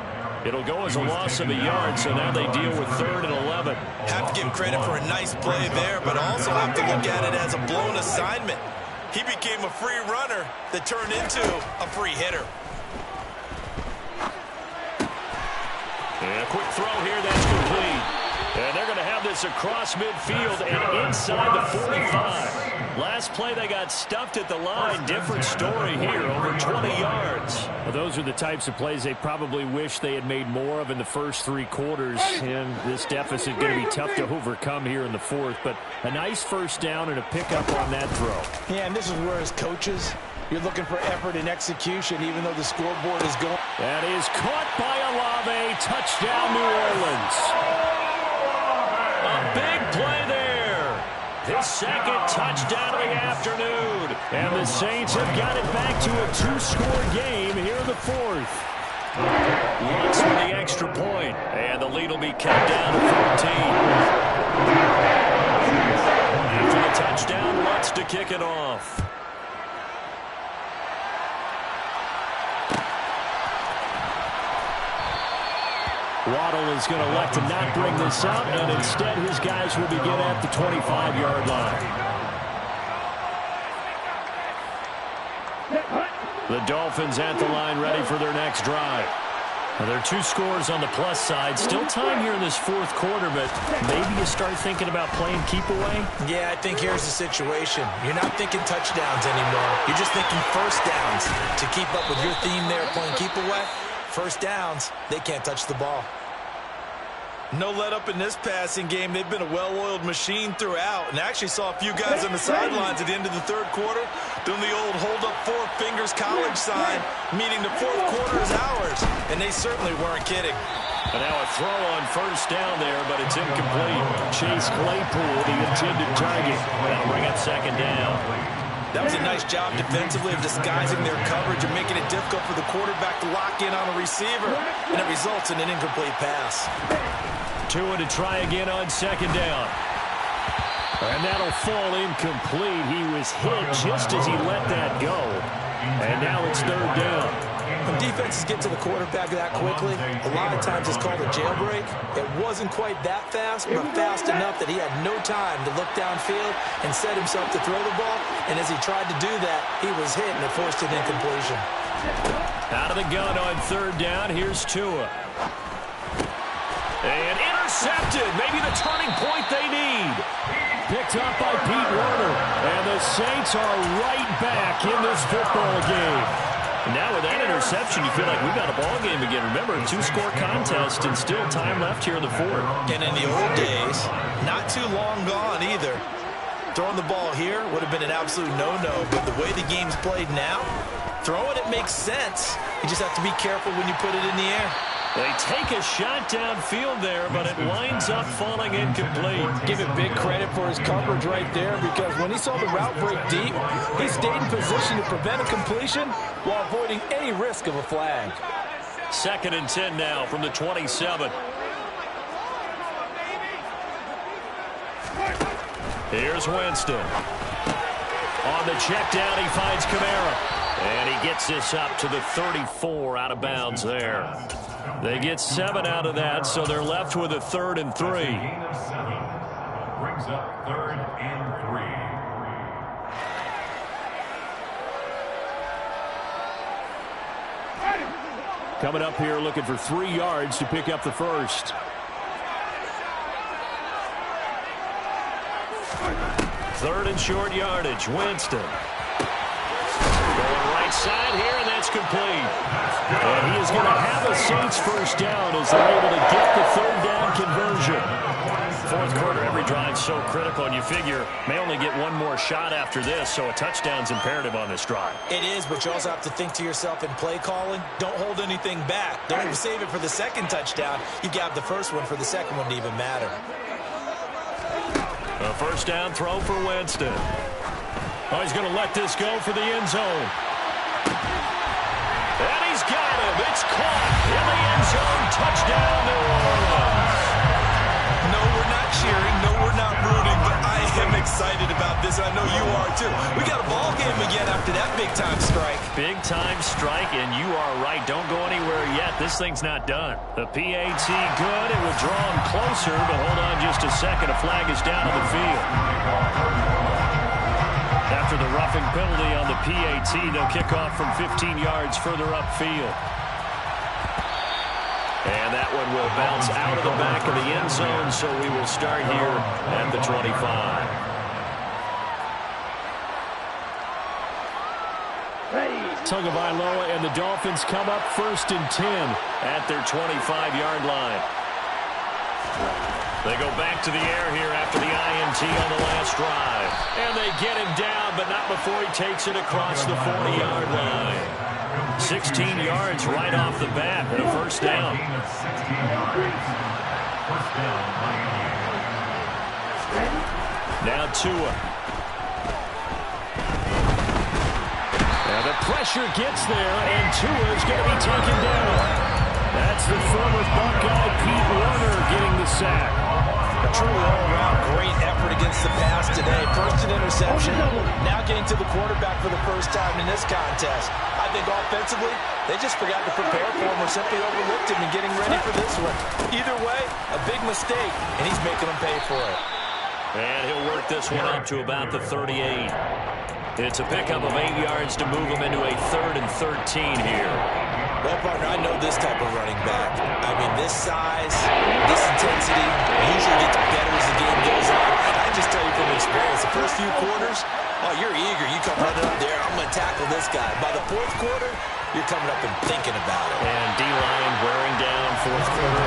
It'll go as a loss of a yard, so now they deal with 3rd and 11. Have to give credit for a nice play there, but also have to look at it as a blown assignment. He became a free runner that turned into a free hitter. And a quick throw here that's complete. And they're going to have this across midfield and inside the 45. Last play, they got stuffed at the line. Different story here, over 20 yards. Well, those are the types of plays they probably wish they had made more of in the first 3 quarters. And this deficit going to be tough to overcome here in the 4th. But a nice first down and a pickup on that throw. Yeah, and this is where, as coaches, you're looking for effort and execution, even though the scoreboard is going. That is caught by Olave. Touchdown, New Orleans. A big play there. His 2nd touchdown of the afternoon. And the Saints have got it back to a 2-score game here in the 4th. Looks for the extra point. And the lead will be cut down to 14. After the touchdown, Lutz to kick it off. Waddle is going to elect to not bring this out, and instead his guys will begin at the 25-yard line. The Dolphins at the line, ready for their next drive. Well, there are 2 scores on the plus side. Still time here in this 4th quarter, but maybe you start thinking about playing keep away? Yeah, I think here's the situation. You're not thinking touchdowns anymore. You're just thinking first downs. To keep up with your theme there, playing keep away, first downs, they can't touch the ball. No let up in this passing game. They've been a well-oiled machine throughout. And I actually saw a few guys on the sidelines at the end of the 3rd quarter doing the old hold up 4 fingers college sign, meaning the 4th quarter is ours. And they certainly weren't kidding. And now a throw on first down there, but it's incomplete. Chase Claypool, the intended target. That'll bring up 2nd down. That was a nice job defensively of disguising their coverage and making it difficult for the quarterback to lock in on a receiver. And it results in an incomplete pass. Tua to try again on 2nd down. And that'll fall incomplete. He was hit just as he let that go. And now it's 3rd down. When defenses get to the quarterback that quickly, a lot of times it's called a jailbreak. It wasn't quite that fast, but fast enough that he had no time to look downfield and set himself to throw the ball. And as he tried to do that, he was hit and it forced an incompletion. Out of the gun on third down. Here's Tua. And intercepted. Maybe the turning point they need. Picked up by Pete Werner. And the Saints are right back in this football game. Now with that interception, you feel like we've got a ball game again. Remember, a two-score contest and still time left here in the fourth. And in the old days, not too long gone either. Throwing the ball here would have been an absolute no-no. But the way the game's played now, throwing it makes sense. You just have to be careful when you put it in the air. They take a shot downfield there, but it winds up falling incomplete. Give him big credit for his coverage right there, because when he saw the route break deep, he stayed in position to prevent a completion while avoiding any risk of a flag. 2nd and 10 now from the 27. Here's Winston. On the check down, he finds Kamara. And he gets this up to the 34 out of bounds there. They get 7 out of that, so they're left with a 3rd and 3. Gain of 7. Brings up 3rd and 3. Coming up here looking for 3 yards to pick up the first. Third and short yardage. Winston. Going right side here, and that's complete. And he is going to have a Saints first down as they're able to get the 3rd down conversion. Fourth quarter, every drive's so critical, and you figure may only get one more shot after this, so a touchdown's imperative on this drive. It is, but you also have to think to yourself in play calling, don't hold anything back. Don't save it for the second touchdown. You got the first one for the second one to even matter. A first down throw for Winston. Oh, he's going to let this go for the end zone. And he's got him. It's caught in the end zone. Touchdown, New Orleans. No, we're not cheering. No, we're not rooting, but I am excited about this. I know you are too. We got a ball game again after that big-time strike. Big-time strike, and you are right. Don't go anywhere yet. This thing's not done. The PAT good. It would draw him closer, but hold on just a second. A flag is down on the field. After the roughing penalty on the PAT, they'll kick off from 15 yards further upfield. And that one will bounce out of the back of the end zone, so we will start here at the 25. Tagovailoa and the Dolphins come up 1st and 10 at their 25-yard line. They go back to the air here after the INT on the last drive. And they get him down, but not before he takes it across the 40-yard line. 16 yards right off the bat and a first down. Gain of 16 yards. First down, Miami. Now Tua. And the pressure gets there, and Tua is going to be taken down. That's the former Buckeye Pete Werner getting the sack. A truly all-around great effort against the pass today. First an interception, now getting to the quarterback for the first time in this contest. I think offensively, they just forgot to prepare for him or simply overlooked him in getting ready for this one. Either way, a big mistake, and he's making them pay for it. And he'll work this one up to about the 38. It's a pickup of 8 yards to move him into a 3rd and 13 here. Well, partner, I know this type of running back. I mean, this size, this intensity usually gets better as the game goes on. I just tell you from experience, the first few quarters, oh, you're eager. You come running up there, I'm going to tackle this guy. By the 4th quarter, you're coming up and thinking about it. And D-line wearing down 4th quarter.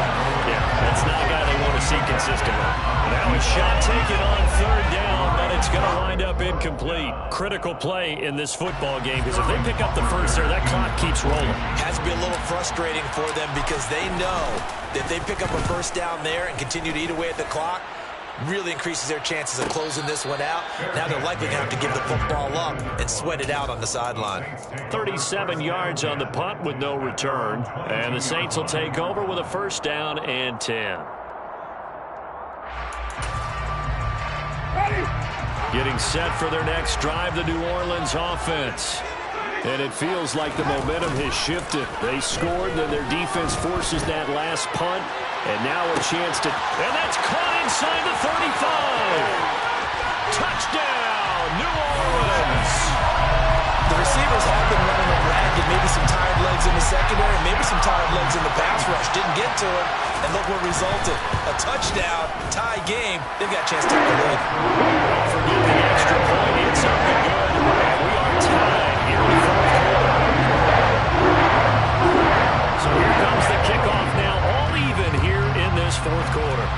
Yeah, that's not a guy they want to see consistently. Now a shot taken on 3rd down, but it's going to wind up incomplete. Critical play in this football game, because if they pick up the first there, that clock keeps rolling. Has to be a little frustrating for them because they know that if they pick up a first down there and continue to eat away at the clock, really increases their chances of closing this one out. Now they're likely going to have to give the football up and sweat it out on the sideline. 37 yards on the punt with no return. And the Saints will take over with a first down and 10. Getting set for their next drive, the New Orleans offense. And it feels like the momentum has shifted. They scored, then their defense forces that last punt. And now a chance to... And that's caught inside the 35. Touchdown, New Orleans. The receivers have been running them ragged, maybe some legs in the secondary, maybe some tired legs in the pass rush. Didn't get to it, and look what resulted. A touchdown, tie game. They've got a chance to take the lead. Don't forget the extra point. It's up and good. And we are tied here in the fourth quarter. So here comes the kickoff now, all even here in this fourth quarter.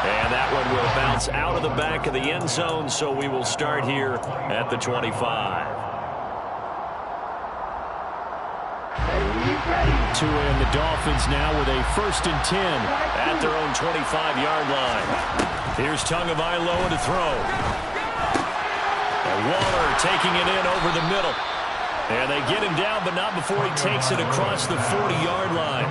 And that one will bounce out of the back of the end zone, so we will start here at the 25. Tua and the Dolphins now with a 1st and 10 at their own 25-yard line. Here's Tagovailoa to throw. And Waller taking it in over the middle. And they get him down, but not before he takes it across the 40-yard line.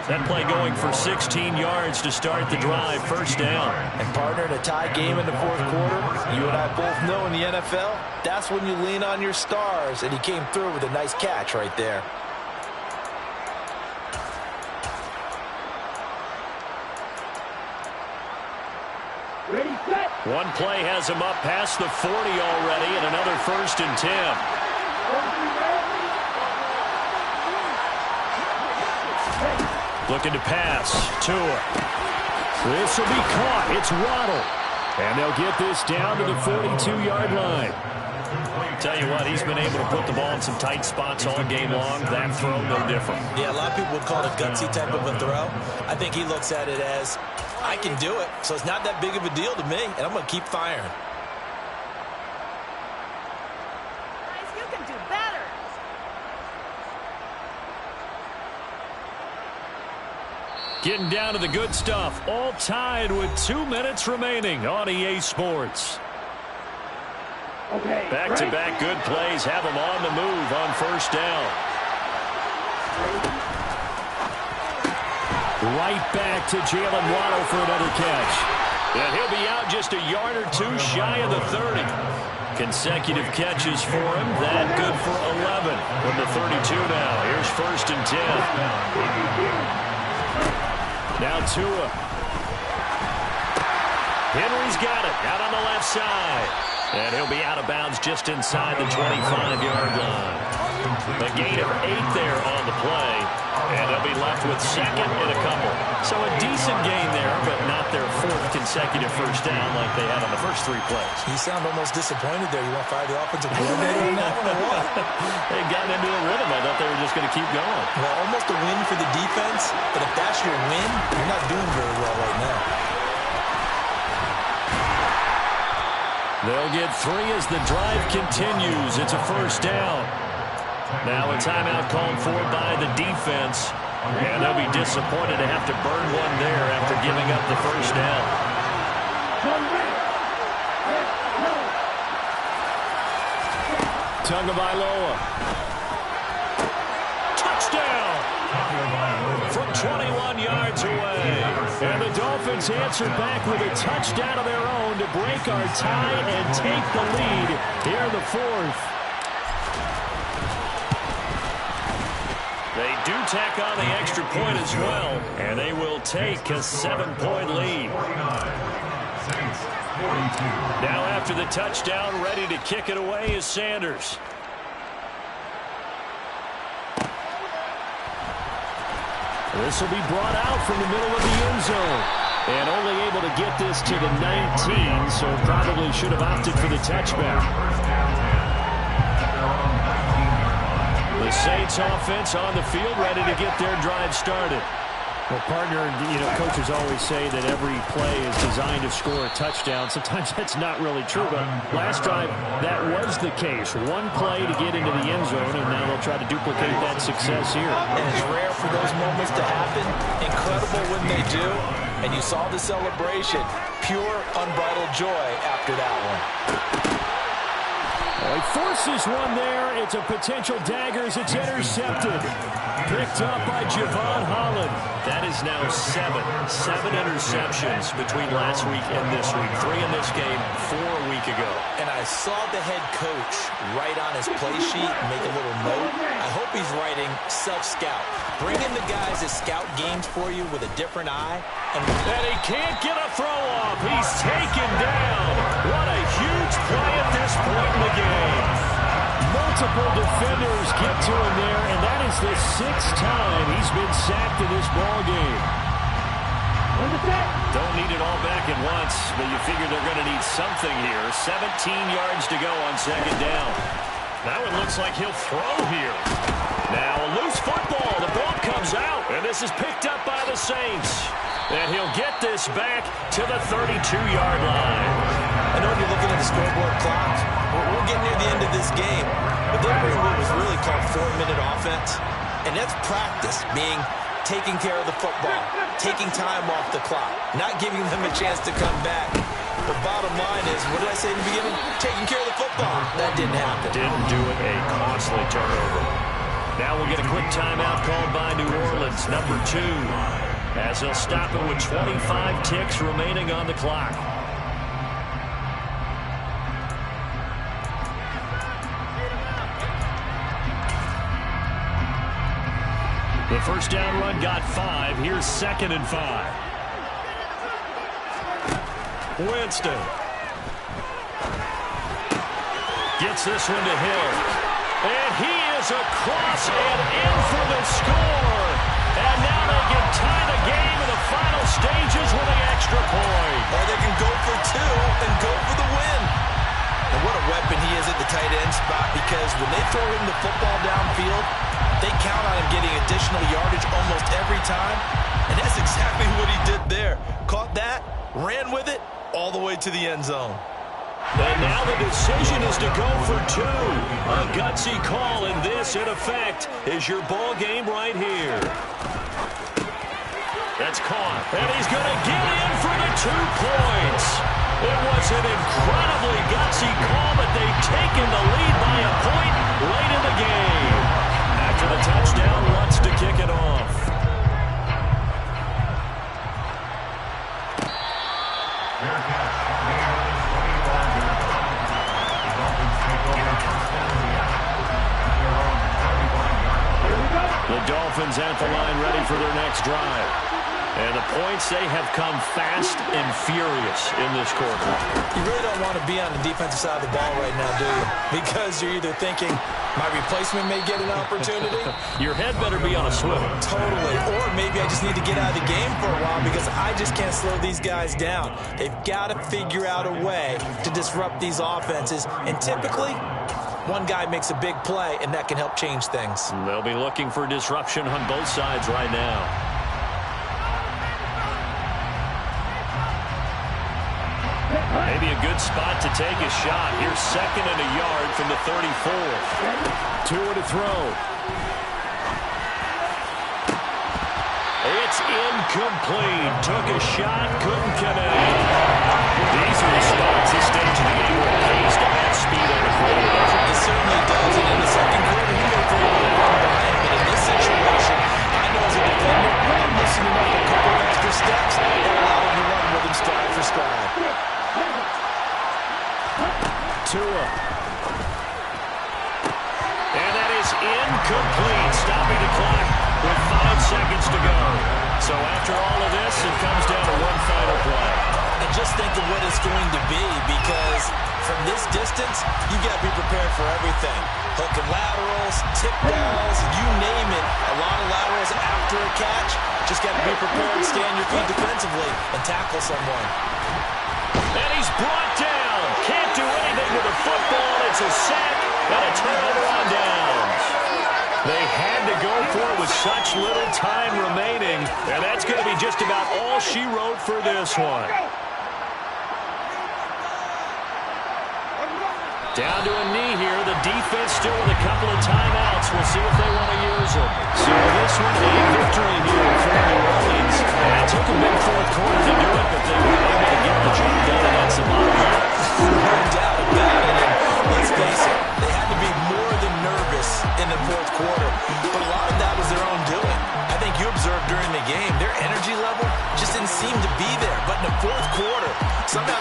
That play going for 16 yards to start the drive, 1st down. And partner, in a tie game in the fourth quarter, you and I both know in the NFL, that's when you lean on your stars, and he came through with a nice catch right there. Ready, set. One play has him up past the 40 already, and another 1st and 10. Looking to pass. Tua. This will be caught. It's Waddle. And they'll get this down to the 42-yard line. Tell you what, he's been able to put the ball in some tight spots all game long. That throw, no different. Yeah, a lot of people would call it a gutsy type of a throw. I think he looks at it as, I can do it, so it's not that big of a deal to me, and I'm going to keep firing. Guys, you can do better. Getting down to the good stuff. All tied with 2 minutes remaining on EA Sports. Okay. Back-to-back good plays have them on the move on 1st down. Right back to Jalen Waddle for another catch. And he'll be out just a yard or two shy of the 30. Consecutive catches for him. That good for 11 from the 32 now. Here's 1st and 10. Now Tua. Henry's got it out on the left side. And he'll be out of bounds just inside the 25-yard line. A gain of 8 there on the play. And they'll be left with 2nd and a couple. So a decent gain there, but not their 4th consecutive 1st down like they had on the first 3 plays. You sound almost disappointed there. You want to fire the offensive coordinator on that one or what? They got into a rhythm. I thought they were just going to keep going. Well, almost a win for the defense, but if that's your win, you're not doing very well right now. They'll get 3 as the drive continues. It's a 1st down. Now a timeout called for by the defense. And they'll be disappointed to have to burn one there after giving up the 1st down. Tagovailoa. Touchdown! From 21 yards away. And the Dolphins answer back with a touchdown of their own to break our tie and take the lead here in the 4th. They do tack on the extra point as well, and they will take a 7-point lead. Now after the touchdown, ready to kick it away is Sanders. This will be brought out from the middle of the end zone. And only able to get this to the 19, so probably should have opted for the touchback. The Saints offense on the field, ready to get their drive started. Well, partner, coaches always say that every play is designed to score a touchdown. Sometimes that's not really true, but last drive, that was the case. One play to get into the end zone, and now they'll try to duplicate that success here. And it's rare for those moments to happen. Incredible when they do. And you saw the celebration. Pure, unbridled joy after that one. Well, he forces one there. It's a potential dagger as it's intercepted. Picked up by Javon Holland. That is now 7 interceptions between last week and this week. 3 in this game, 4 a week ago. And I saw the head coach write on his play sheet and make a little note. I hope he's writing self-scout. Bring in the guys that scout games for you with a different eye. And he can't get a throw off. He's taken down. What a huge play at this point in the game. Multiple defenders get to him there, and that is the 6th time he's been sacked in this ball game. Don't need it all back at once, but you figure they're going to need something here. 17 yards to go on 2nd down. Now it looks like he'll throw here. Now a loose football. The ball comes out, and this is picked up by the Saints. And he'll get this back to the 32-yard line. I know you're looking at the scoreboard clock. We're getting near the end of this game. But they're doing what was really called 4-minute offense. And that's practice, meaning taking care of the football, taking time off the clock, not giving them a chance to come back. The bottom line is, what did I say in the beginning? Taking care of the football. That didn't happen. Didn't do it. A costly turnover. Now we'll get a quick timeout called by New Orleans, number 2. As they'll stop it with 25 ticks remaining on the clock. The first down run got 5. Here's 2nd and 5. Winston gets this one to Hill. And he is across and in for the score. And now they can tie the game in the final stages with an extra point. Or they can go for 2 and go for the win. And what a weapon he is at the tight end spot, because when they throw him the football downfield, they count on him getting additional yardage almost every time. And that's exactly what he did there. Caught that, ran with it, all the way to the end zone. And now the decision is to go for 2. A gutsy call, and this, in effect, is your ball game right here. That's caught, and he's going to get in for the 2 points. It was an incredibly gutsy call, but they've taken the lead by a point late in the game. After the touchdown, wants to kick it off. The Dolphins at the line, ready for their next drive. And the points, they have come fast and furious in this quarter. You really don't want to be on the defensive side of the ball right now, do you? Because you're either thinking, my replacement may get an opportunity. Your head better be on a swivel. Totally. Or maybe I just need to get out of the game for a while because I just can't slow these guys down. They've got to figure out a way to disrupt these offenses. And typically, one guy makes a big play, and that can help change things. They'll be looking for disruption on both sides right now. Maybe a good spot to take a shot. Here's 2nd and a yard from the 34. 2 to throw. It's incomplete. Took a shot, couldn't connect. These are the spots this stage of the game where it pays to have speed on the field. It certainly does. And in the second quarter, he may very well run behind. But in this situation, I know as a defender, I'm loosening up a couple of extra steps and allow him to run with him stride for stride. Tua. And that is incomplete, stopping the clock with 5 seconds to go. So after all of this, it comes down to one final play. And just think of what it's going to be, because from this distance, you got to be prepared for everything. Hook and laterals, tip balls, you name it. A lot of laterals after a catch. Just got to be prepared to stay on your feet defensively and tackle someone. And he's brought down. Can't do anything with the football. It's a sack and a turnover on downs. They had to go for it with such little time remaining. And that's going to be just about all she wrote for this one. Down to a knee here. The defense still with a couple of timeouts. We'll see if they want to use them. So this one, a victory here for New Orleans. And it took a big 4th quarter to do it, but they were able to get the job done, and that's the bottom line. No doubt about it. And let's face it, they had to be more than nervous in the 4th quarter. But a lot of that was their own doing. I think you observed during the game, their energy level just didn't seem to be there. But in the 4th quarter, somehow they